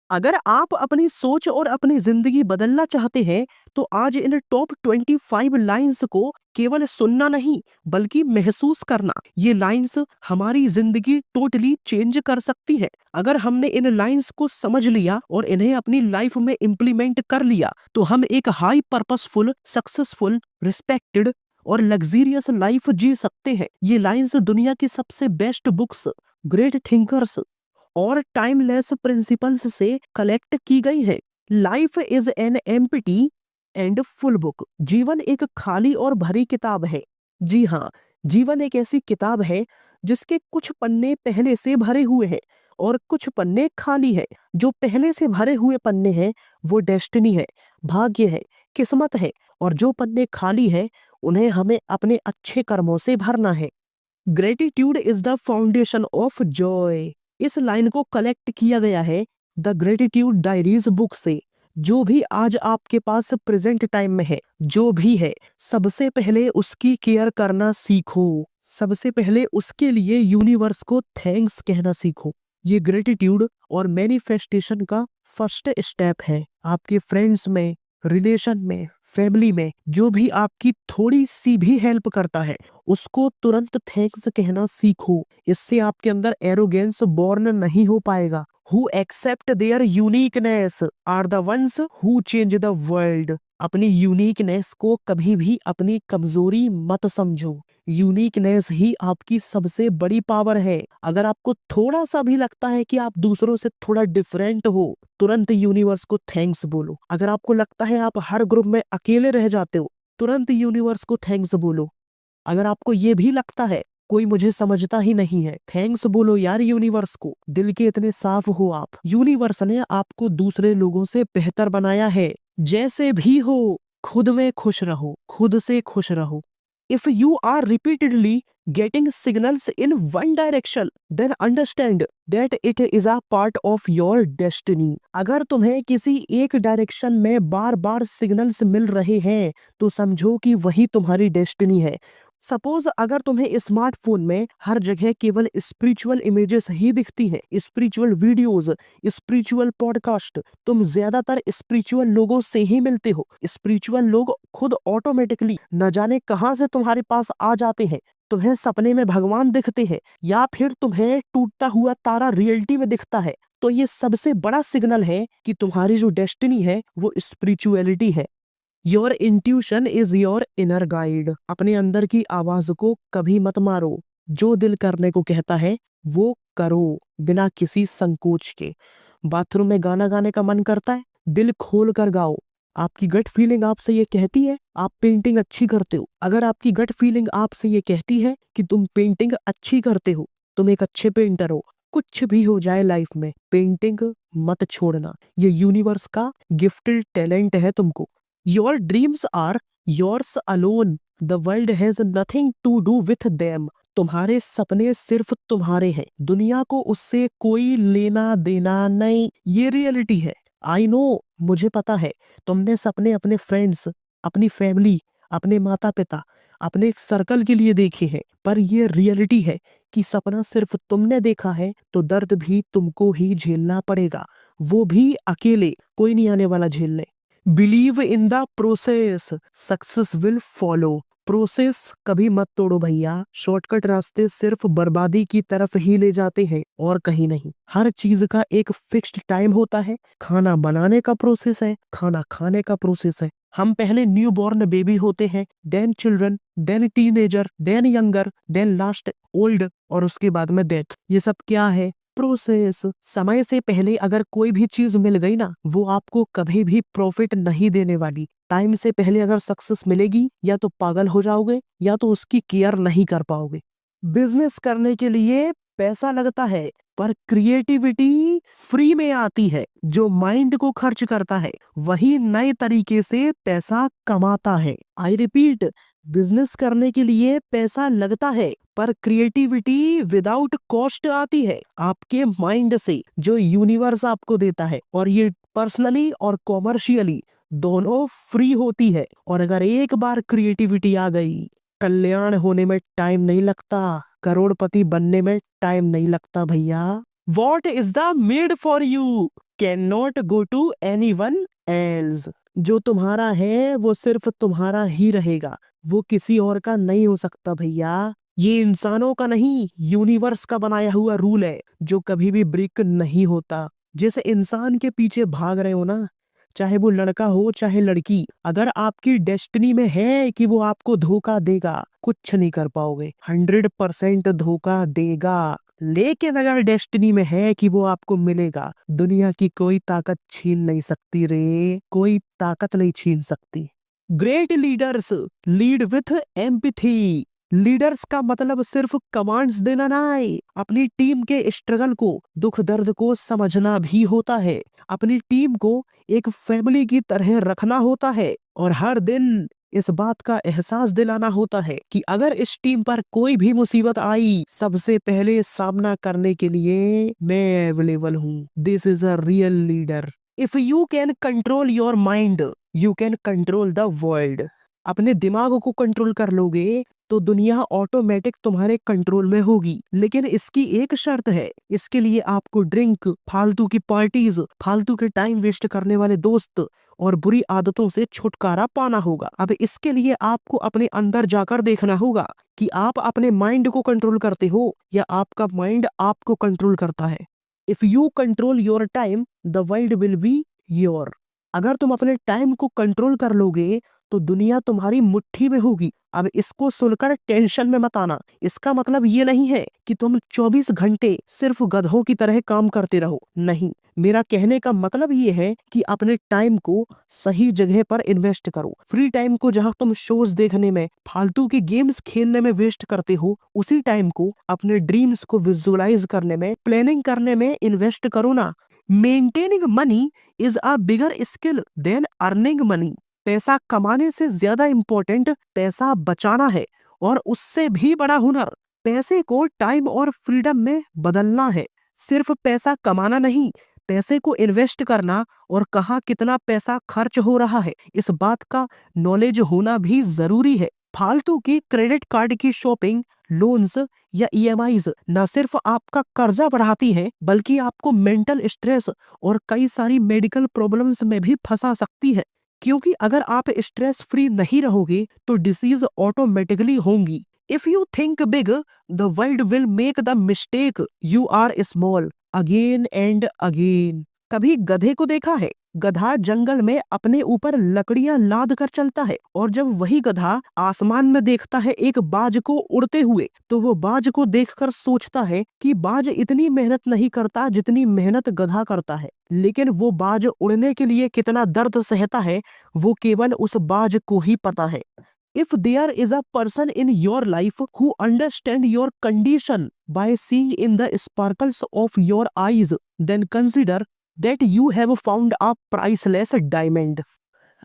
अगर आप अपनी सोच और अपनी जिंदगी बदलना चाहते हैं तो आज इन टॉप 25 लाइंस को केवल सुनना नहीं बल्कि महसूस करना। ये लाइंस हमारी जिंदगी टोटली चेंज कर सकती है। अगर हमने इन लाइंस को समझ लिया और इन्हें अपनी लाइफ में इम्प्लीमेंट कर लिया तो हम एक हाई पर्पसफुल, सक्सेसफुल, रिस्पेक्टेड और लग्जीरियस लाइफ जी सकते हैं। ये लाइंस दुनिया की सबसे बेस्ट बुक्स, ग्रेट थिंकर्स और टाइमलेस प्रिंसिपल्स से कलेक्ट की गई है। Life is an empty and full book. जीवन एक खाली और भरी किताब है। जी हाँ, जीवन एक ऐसी किताब है जिसके कुछ पन्ने पहले से भरे हुए हैं और कुछ पन्ने खाली है। जो पहले से भरे हुए पन्ने हैं वो डेस्टिनी है, भाग्य है, किस्मत है, और जो पन्ने खाली है उन्हें हमें अपने अच्छे कर्मों से भरना है। Gratitude is the foundation of Joy. इस लाइन को कलेक्ट किया गया है द ग्रेटिट्यूड डायरीज बुक से। जो भी आज आपके पास प्रेजेंट टाइम में है, जो भी है, सबसे पहले उसकी केयर करना सीखो। सबसे पहले उसके लिए यूनिवर्स को थैंक्स कहना सीखो। ये ग्रेटिट्यूड और मैनिफेस्टेशन का फर्स्ट स्टेप है। आपके फ्रेंड्स में, रिलेशन में, फैमिली में जो भी आपकी थोड़ी सी भी हेल्प करता है उसको तुरंत थैंक्स कहना सीखो। इससे आपके अंदर एरोगेंस बॉर्न नहीं हो पाएगा। Who accept their uniqueness are the ones who change the world। अपनी यूनिकनेस को कभी भी अपनी कमजोरी मत समझो। यूनिकनेस ही आपकी सबसे बड़ी पावर है। अगर आपको थोड़ा सा भी लगता है कि आप दूसरों से थोड़ा डिफरेंट हो, तुरंत यूनिवर्स को थैंक्स बोलो। अगर आपको लगता है आप हर ग्रुप में अकेले रह जाते हो, तुरंत यूनिवर्स को थैंक्स बोलो। अगर आपको ये भी लगता है कोई मुझे समझता ही नहीं है, थैंक्स बोलो यार यूनिवर्स को। दिल के इतने साफ हो आप। यूनिवर्स ने आपको दूसरे लोगों से बेहतर बनाया है। जैसे भी हो, खुद में खुश रहो, खुद से खुश रहो। If you are repeatedly getting signals in one direction, then understand that it is a part of your destiny। अगर तुम्हें किसी एक डायरेक्शन में बार बार सिग्नल्स मिल रहे हैं तो समझो कि वही तुम्हारी डेस्टिनी है। सपोज अगर तुम्हें स्मार्टफोन में हर जगह केवल स्पिरिचुअल इमेजेस ही दिखती हैं, स्पिरिचुअल वीडियोस, स्पिरिचुअल पॉडकास्ट, तुम ज्यादातर स्पिरिचुअल लोगों से ही मिलते हो। स्पिरिचुअल लोग खुद ऑटोमेटिकली न जाने कहां से तुम्हारे पास आ जाते हैं। तुम्हें सपने में भगवान दिखते हैं या फिर तुम्हें टूटता हुआ तारा रियलिटी में दिखता है, तो ये सबसे बड़ा सिग्नल है कि तुम्हारी जो डेस्टिनी है वो स्पिरिचुअलिटी है। Your intuition is your inner guide. अपने अंदर की आवाज को कभी मत मारो। जो दिल करने को कहता है वो करो, बिना किसी संकोच के। बाथरूम में गाना गाने का मन करता है, दिल खोल कर गाओ। आपकी गट फीलिंग आपसे ये कहती है आप पेंटिंग अच्छी करते हो, अगर आपकी गट फीलिंग आपसे ये कहती है कि तुम पेंटिंग अच्छी करते हो, तुम एक अच्छे पेंटर हो, कुछ भी हो जाए लाइफ में, पेंटिंग मत छोड़ना। ये यूनिवर्स का गिफ्टेड टैलेंट है तुमको। Your dreams are yours alone, the world has nothing to do with them. तुम्हारे सपने सिर्फ तुम्हारे हैं, दुनिया को उससे कोई लेना देना नहीं। ये रियलिटी है। आई नो, मुझे पता है तुमने सपने अपने फ्रेंड्स, अपनी फैमिली, अपने माता पिता, अपने एक सर्कल के लिए देखे हैं, पर ये रियलिटी है कि सपना सिर्फ तुमने देखा है तो दर्द भी तुमको ही झेलना पड़ेगा, वो भी अकेले, कोई नहीं आने वाला झेलने। Believe in the process, success will follow. Process कभी मत तोड़ो भैया। शॉर्टकट रास्ते सिर्फ बर्बादी की तरफ ही ले जाते हैं और कहीं नहीं। हर चीज का एक फिक्स्ड टाइम होता है। खाना बनाने का प्रोसेस है, खाना खाने का प्रोसेस है। हम पहले न्यू बॉर्न बेबी होते हैं, then children, then teenager, then younger, then last old, और उसके बाद में डेथ। ये सब क्या है? प्रोसेस। समय से पहले अगर कोई भी चीज मिल गई ना, वो आपको कभी भी प्रॉफिट नहीं देने वाली। टाइम से पहले अगर सक्सेस मिलेगी या तो पागल हो जाओगे या तो उसकी केयर नहीं कर पाओगे। बिजनेस करने के लिए पैसा लगता है पर क्रिएटिविटी फ्री में आती है। जो माइंड को खर्च करता है वही नए तरीके से पैसा कमाता है। आई रिपीट, बिजनेस करने के लिए पैसा लगता है पर क्रिएटिविटी विदाउट कॉस्ट आती है आपके माइंड से, जो यूनिवर्स आपको देता है, और ये पर्सनली और कॉमर्शियली दोनों फ्री होती है। और अगर एक बार क्रिएटिविटी आ गई, कल्याण होने में टाइम नहीं लगता, करोड़पति बनने में टाइम नहीं लगता भैया। What is the made for you, can not go to anyone else. जो तुम्हारा है वो सिर्फ तुम्हारा ही रहेगा, वो किसी और का नहीं हो सकता भैया। ये इंसानों का नहीं, यूनिवर्स का बनाया हुआ रूल है जो कभी भी ब्रेक नहीं होता। जैसे इंसान के पीछे भाग रहे हो ना, चाहे वो लड़का हो चाहे लड़की, अगर आपकी डेस्टिनी में है कि वो आपको धोखा देगा, कुछ नहीं कर पाओगे, 100% धोखा देगा। लेकिन अगर डेस्टिनी में है कि वो आपको मिलेगा, दुनिया की कोई ताकत छीन नहीं सकती रे, कोई ताकत नहीं छीन सकती। Great leaders lead with empathy. Leaders का मतलब सिर्फ कमांड्स देना नहीं, अपनी टीम के स्ट्रगल को, दुख दर्द को समझना भी होता है। अपनी टीम को एक फैमिली की तरह रखना होता है और हर दिन इस बात का एहसास दिलाना होता है कि अगर इस टीम पर कोई भी मुसीबत आई, सबसे पहले सामना करने के लिए मैं अवेलेबल हूँ। This is a real leader. If you can control your mind, you can control the world. अपने दिमाग को कंट्रोल कर लोगे तो दुनिया ऑटोमेटिक तुम्हारे कंट्रोल में होगी। लेकिन इसकी एक शर्त है, इसके लिए आपको ड्रिंक, फालतू की पार्टीज, फालतू के टाइम वेस्ट करने वाले दोस्त और बुरी आदतों से छुटकारा पाना होगा। अब इसके लिए आपको अपने अंदर जाकर देखना होगा कि आप अपने माइंड को कंट्रोल करते हो या आपका माइंड आपको कंट्रोल करता है। If you control your time, the world will be your. अगर तुम अपने टाइम को कंट्रोल कर लोगे तो दुनिया तुम्हारी मुट्ठी में होगी। अब इसको सुनकर टेंशन में मत आना। इसका मतलब ये नहीं है कि तुम 24 घंटे सिर्फ गधों की तरह काम करते रहो, नहीं। मेरा कहने का मतलब ये है कि अपने टाइम को सही जगह पर इन्वेस्ट करो। फ्री टाइम को जहां तुम शोज देखने में, फालतू की गेम्स खेलने में वेस्ट करते हो, उसी टाइम को अपने ड्रीम्स को विजुअलाइज करने में, प्लानिंग करने में इन्वेस्ट करो ना। Maintaining money is a bigger skill than earning money. पैसा कमाने से ज्यादा इंपॉर्टेंट पैसा बचाना है, और उससे भी बड़ा हुनर पैसे को टाइम और फ्रीडम में बदलना है। सिर्फ पैसा कमाना नहीं, पैसे को इन्वेस्ट करना और कहाँ कितना पैसा खर्च हो रहा है, इस बात का नॉलेज होना भी जरूरी है। फालतू की क्रेडिट कार्ड की शॉपिंग, लोन्स या ईएमआईज न सिर्फ आपका कर्जा बढ़ाती है, बल्कि आपको मेंटल स्ट्रेस और कई सारी मेडिकल प्रॉब्लम्स में भी फंसा सकती है। क्योंकि अगर आप स्ट्रेस फ्री नहीं रहोगे तो डिसीज ऑटोमेटिकली होंगी। If you think big, the world will make the mistake you are small again and again. कभी गधे को देखा है? गधा जंगल में अपने ऊपर लकड़ियां लाद कर चलता है, और जब वही गधा आसमान में देखता है एक बाज को उड़ते हुए, तो वो बाज को देखकर सोचता है कि बाज इतनी मेहनत नहीं करता जितनी मेहनत गधा करता है। लेकिन वो बाज उड़ने के लिए कितना दर्द सहता है, वो केवल उस बाज को ही पता है। If there is a person in your life who understands your condition by seeing in the sparkles of your eyes, then consider that you have found a priceless diamond.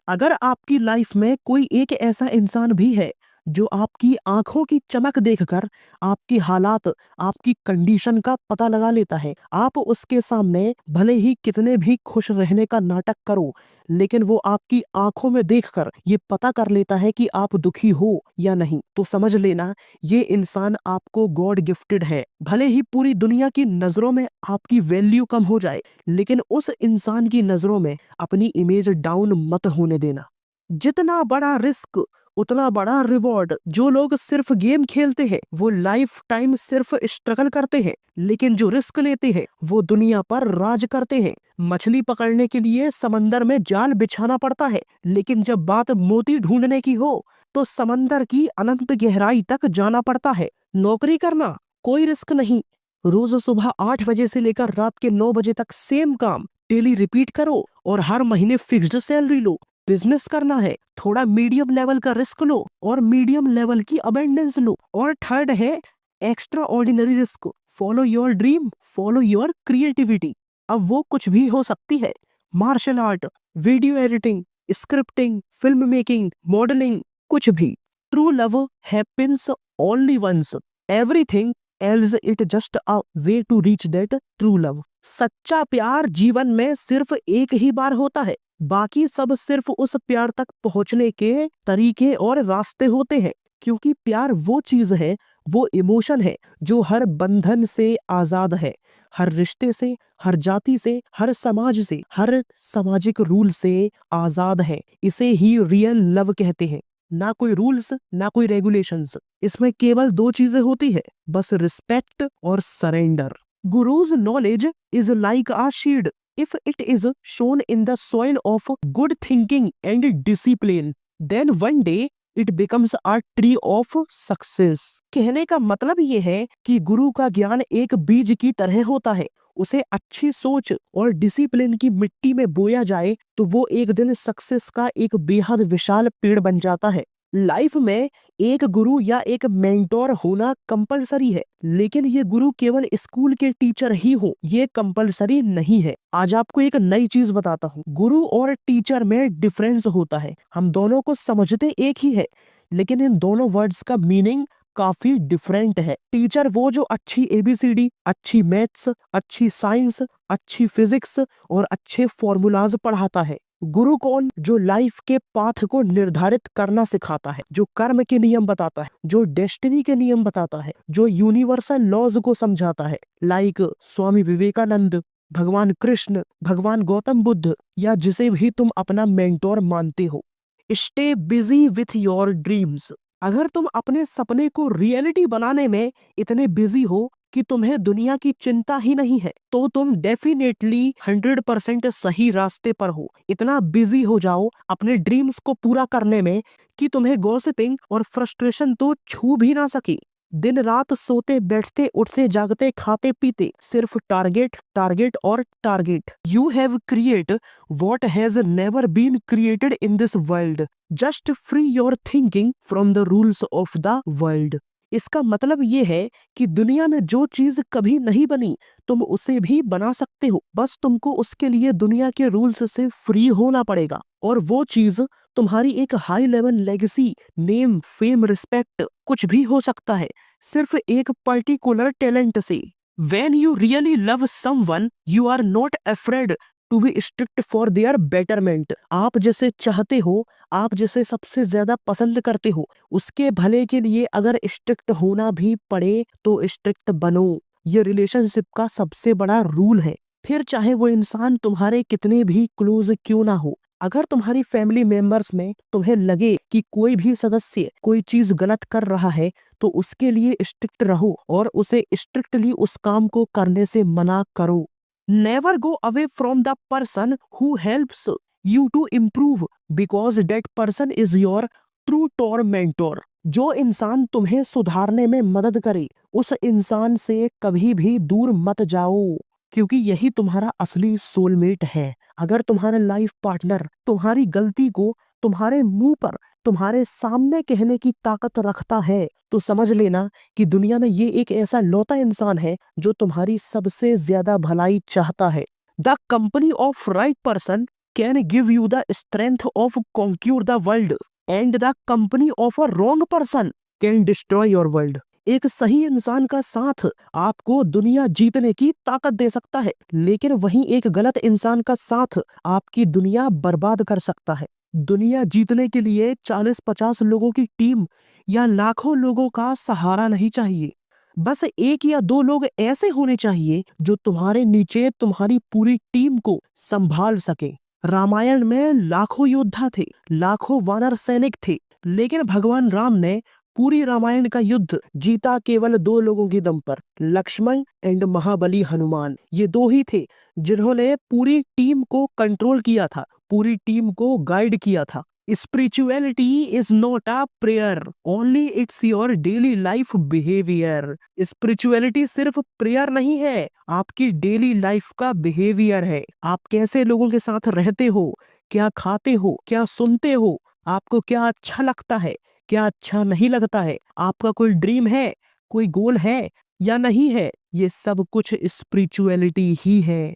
अगर आपकी लाइफ में कोई एक ऐसा इंसान भी है जो आपकी आंखों की चमक देखकर आपकी हालात, आपकी कंडीशन का पता लगा लेता है, आप उसके सामने भले ही कितने भी खुश रहने का नाटक करो, लेकिन वो आपकी आंखों में देखकर ये पता कर लेता है कि आप दुखी हो या नहीं, तो समझ लेना ये इंसान आपको गॉड गिफ्टेड है। भले ही पूरी दुनिया की नजरों में आपकी वैल्यू कम हो जाए, लेकिन उस इंसान की नजरों में अपनी इमेज डाउन मत होने देना। जितना बड़ा रिस्क उतना बड़ा रिवॉर्ड। जो लोग सिर्फ गेम खेलते हैं वो लाइफ टाइम सिर्फ स्ट्रगल करते हैं, लेकिन जो रिस्क लेते हैं वो दुनिया पर राज करते हैं। मछली पकड़ने के लिए समंदर में जाल बिछाना पड़ता है, लेकिन जब बात मोती ढूंढने की हो तो समंदर की अनंत गहराई तक जाना पड़ता है। नौकरी करना कोई रिस्क नहीं, रोज सुबह 8 बजे से लेकर रात के 9 बजे तक सेम काम डेली रिपीट करो और हर महीने फिक्स्ड सैलरी लो। बिजनेस करना है, थोड़ा मीडियम लेवल का रिस्क लो और मीडियम लेवल की अबेंडेंस लो। और थर्ड है extraordinary risk. Follow your dream, follow your creativity. अब वो कुछ भी हो सकती है, martial art, video editing, scripting, film making, modelling, कुछ भी। True love happens only once, everything else it just a way to reach that true love. सच्चा प्यार जीवन में सिर्फ एक ही बार होता है, बाकी सब सिर्फ उस प्यार तक पहुंचने के तरीके और रास्ते होते हैं। क्योंकि प्यार वो चीज है, वो इमोशन है जो हर बंधन से आजाद है, हर रिश्ते से, हर जाति से, हर समाज से, हर सामाजिक रूल से आजाद है। इसे ही रियल लव कहते हैं। ना कोई रूल्स, ना कोई रेगुलेशंस। इसमें केवल दो चीजें होती है, बस रिस्पेक्ट और surrender. Guru's knowledge is like a seed, if it is sown in the soil of good thinking and discipline, then one day it becomes a tree of success। कहने का मतलब ये है कि गुरु का ज्ञान एक बीज की तरह होता है। उसे अच्छी सोच और डिसिप्लिन की मिट्टी में बोया जाए तो वो एक दिन सक्सेस का एक बेहद विशाल पेड़ बन जाता है। लाइफ में एक गुरु या एक मेंटोर होना कंपलसरी है, लेकिन ये गुरु केवल स्कूल के टीचर ही हो ये कंपलसरी नहीं है। आज आपको एक नई चीज बताता हूँ, गुरु और टीचर में डिफरेंस होता है। हम दोनों को समझते एक ही है, लेकिन इन दोनों वर्ड्स का मीनिंग काफी डिफरेंट है। टीचर वो जो अच्छी एबीसीडी, अच्छी मैथ्स, अच्छी साइंस, अच्छी फिजिक्स और अच्छे फॉर्मूलाज पढ़ाता है। गुरु कौन? जो लाइफ के पाथ को निर्धारित करना सिखाता है, जो कर्म के नियम बताता है, जो डेस्टिनी के नियम बताता है, जो यूनिवर्सल लॉज को समझाता है। लाइक स्वामी विवेकानंद, भगवान कृष्ण, भगवान गौतम बुद्ध या जिसे भी तुम अपना मेंटोर मानते हो। Stay busy with your dreams. अगर तुम अपने सपने को रियलिटी बनाने में इतने बिजी हो कि तुम्हें दुनिया की चिंता ही नहीं है, तो तुम डेफिनेटली 100% सही रास्ते पर हो। इतना बिजी हो जाओ अपने ड्रीम्स को पूरा करने में कि तुम्हें गॉसिपिंग और फ्रस्ट्रेशन तो छू भी ना सके। दिन रात सोते बैठते उठते जागते खाते पीते सिर्फ टारगेट टारगेट और target. You have create what has never been created in this world. Just free your thinking from the rules of the world. इसका मतलब ये है कि दुनिया में जो चीज कभी नहीं बनी तुम उसे भी बना सकते हो, बस तुमको उसके लिए दुनिया के रूल्स से फ्री होना पड़ेगा। और वो चीज तुम्हारी एक high level legacy, name, fame, respect कुछ भी हो सकता है, सिर्फ एक पर्टिकुलर टैलेंट से। When you really love someone, you are not afraid to be strict for their betterment। आप जैसे चाहते हो, आप जैसे सबसे ज्यादा पसंद करते हो, उसके भले के लिए अगर स्ट्रिक्ट होना भी पड़े तो स्ट्रिक्ट बनो। ये रिलेशनशिप का सबसे बड़ा रूल है। फिर चाहे वो इंसान तुम्हारे कितने भी क्लोज क्यों ना हो। अगर तुम्हारी फैमिली मेंबर्स में तुम्हें लगे कि कोई भी सदस्य कोई चीज गलत कर रहा है तो उसके लिए स्ट्रिक्ट रहो और उसे स्ट्रिक्टली उस काम को करने से मना करो। Never go away from the person who helps you to improve, because that person is your true tormentor. जो इंसान तुम्हें सुधारने में मदद करे उस इंसान से कभी भी दूर मत जाओ, क्योंकि यही तुम्हारा असली सोलमेट है। अगर तुम्हारा लाइफ पार्टनर तुम्हारी गलती को तुम्हारे मुंह पर, तुम्हारे सामने कहने की ताकत रखता है तो समझ लेना कि दुनिया में ये एक ऐसा लौता इंसान है जो तुम्हारी सबसे ज्यादा भलाई चाहता है। The company of right person can give you the strength of conquer the world and the company of a wrong person can destroy your world. एक सही इंसान का साथ आपको दुनिया जीतने की ताकत दे सकता है, लेकिन वहीं एक गलत इंसान का साथ आपकी दुनिया बर्बाद कर सकता है। दुनिया जीतने के लिए 40-50 लोगों की टीम या लाखों लोगों का सहारा नहीं चाहिए। बस 1 या 2 लोग ऐसे होने चाहिए जो तुम्हारे नीचे तुम्हारी पूरी टीम को संभाल सके। रामायण में लाखों योद्धा थे, लाखों वानर सैनिक थे, लेकिन भगवान राम ने पूरी रामायण का युद्ध जीता केवल 2 लोगों के दम पर, लक्ष्मण एंड महाबली हनुमान। ये 2 ही थे जिन्होंने पूरी टीम को कंट्रोल किया था, पूरी टीम को गाइड किया था। Spirituality is not a prayer, only it's your daily life behaviour. Spirituality सिर्फ प्रेयर नहीं है, आपकी डेली लाइफ का बिहेवियर है। आप कैसे लोगों के साथ रहते हो, क्या खाते हो, क्या सुनते हो, आपको क्या अच्छा लगता है, क्या अच्छा नहीं लगता है, आपका कोई ड्रीम है, कोई गोल है या नहीं है, ये सब कुछ स्पिरिचुअलिटी ही है।